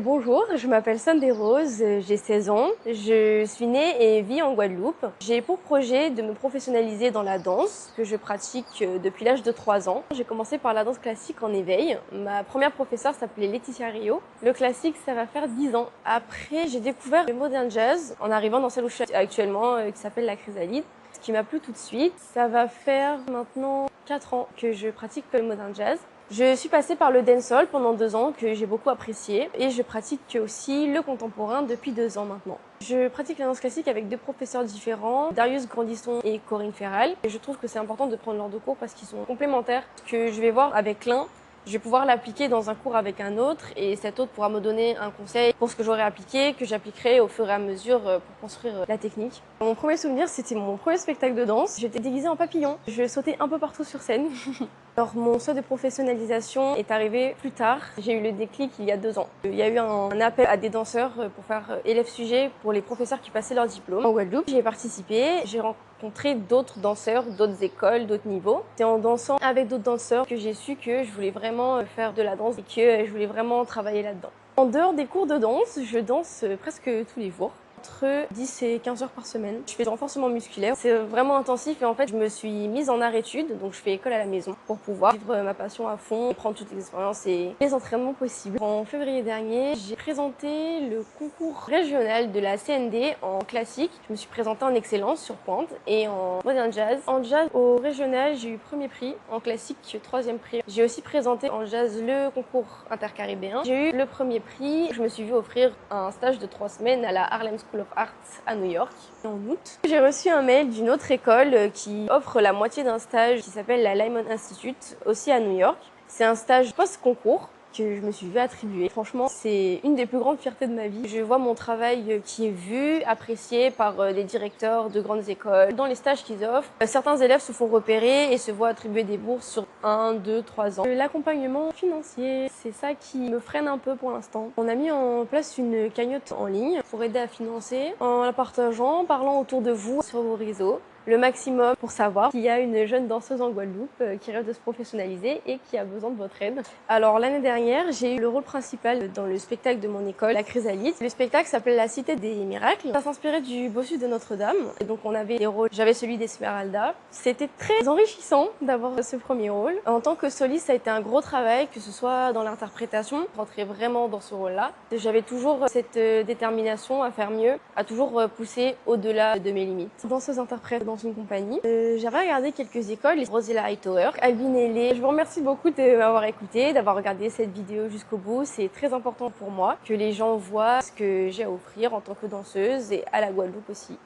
Bonjour, je m'appelle Sandé Rose, j'ai 16 ans. Je suis née et vis en Guadeloupe. J'ai pour projet de me professionnaliser dans la danse, que je pratique depuis l'âge de 3 ans. J'ai commencé par la danse classique en éveil. Ma première professeure s'appelait Laetitia Rio. Le classique, ça va faire 10 ans. Après, j'ai découvert le modern jazz en arrivant dans celle où je suis actuellement, qui s'appelle la Chrysalide. Ce qui m'a plu tout de suite. Ça va faire maintenant 4 ans que je pratique le modern jazz. Je suis passée par le dancehall pendant 2 ans que j'ai beaucoup apprécié et je pratique aussi le contemporain depuis 2 ans maintenant. Je pratique la danse classique avec 2 professeurs différents, Darius Grandisson et Corinne Ferral. Et je trouve que c'est important de prendre leurs 2 cours parce qu'ils sont complémentaires. Ce que je vais voir avec l'un, je vais pouvoir l'appliquer dans un cours avec un autre et cet autre pourra me donner un conseil pour ce que j'aurai appliqué, que j'appliquerai au fur et à mesure pour construire la technique. Mon premier souvenir, c'était mon premier spectacle de danse. J'étais déguisée en papillon. Je sautais un peu partout sur scène. Alors mon souhait de professionnalisation est arrivé plus tard. J'ai eu le déclic il y a 2 ans. Il y a eu un appel à des danseurs pour faire élève sujet pour les professeurs qui passaient leur diplôme en Guadeloupe. J'y ai participé. J'ai rencontré d'autres danseurs, d'autres écoles, d'autres niveaux. C'est en dansant avec d'autres danseurs que j'ai su que je voulais vraiment faire de la danse et que je voulais vraiment travailler là-dedans. En dehors des cours de danse, je danse presque tous les jours. Entre 10 et 15 heures par semaine. Je fais du renforcement musculaire. C'est vraiment intensif et en fait, je me suis mise en arrêt-études, donc je fais école à la maison pour pouvoir vivre ma passion à fond et prendre toutes les expériences et les entraînements possibles. En février dernier, j'ai présenté le concours régional de la CND en classique. Je me suis présentée en excellence sur pointe et en modern jazz. En jazz, au régional, j'ai eu premier prix. En classique, 3e prix. J'ai aussi présenté en jazz le concours intercaribéen. J'ai eu le premier prix. Je me suis vue offrir un stage de 3 semaines à la Harlem School of Art à New York en août. J'ai reçu un mail d'une autre école qui offre la moitié d'un stage qui s'appelle la Lyman Institute, aussi à New York. C'est un stage post-concours que je me suis vue attribuer. Franchement, c'est une des plus grandes fiertés de ma vie. Je vois mon travail qui est vu, apprécié par les directeurs de grandes écoles. Dans les stages qu'ils offrent, certains élèves se font repérer et se voient attribuer des bourses sur 1, 2, 3 ans. L'accompagnement financier, c'est ça qui me freine un peu pour l'instant. On a mis en place une cagnotte en ligne pour aider à financer en la partageant, en parlant autour de vous sur vos réseaux. Le maximum pour savoir qu'il y a une jeune danseuse en Guadeloupe qui rêve de se professionnaliser et qui a besoin de votre aide. Alors l'année dernière, j'ai eu le rôle principal dans le spectacle de mon école, la Chrysalide. Le spectacle s'appelle La Cité des Miracles. Ça s'inspirait du Bossu de Notre-Dame. Et donc on avait des rôles, j'avais celui d'Esmeralda. C'était très enrichissant d'avoir ce premier rôle. En tant que soliste, ça a été un gros travail, que ce soit dans l'interprétation, rentrer vraiment dans ce rôle-là. J'avais toujours cette détermination à faire mieux, à toujours pousser au-delà de mes limites. Danseuse interprète dans une compagnie. J'avais regardé quelques écoles, Rosella Hightower, Albin Ailey. Je vous remercie beaucoup de m'avoir écouté, d'avoir regardé cette vidéo jusqu'au bout. C'est très important pour moi que les gens voient ce que j'ai à offrir en tant que danseuse et à la Guadeloupe aussi.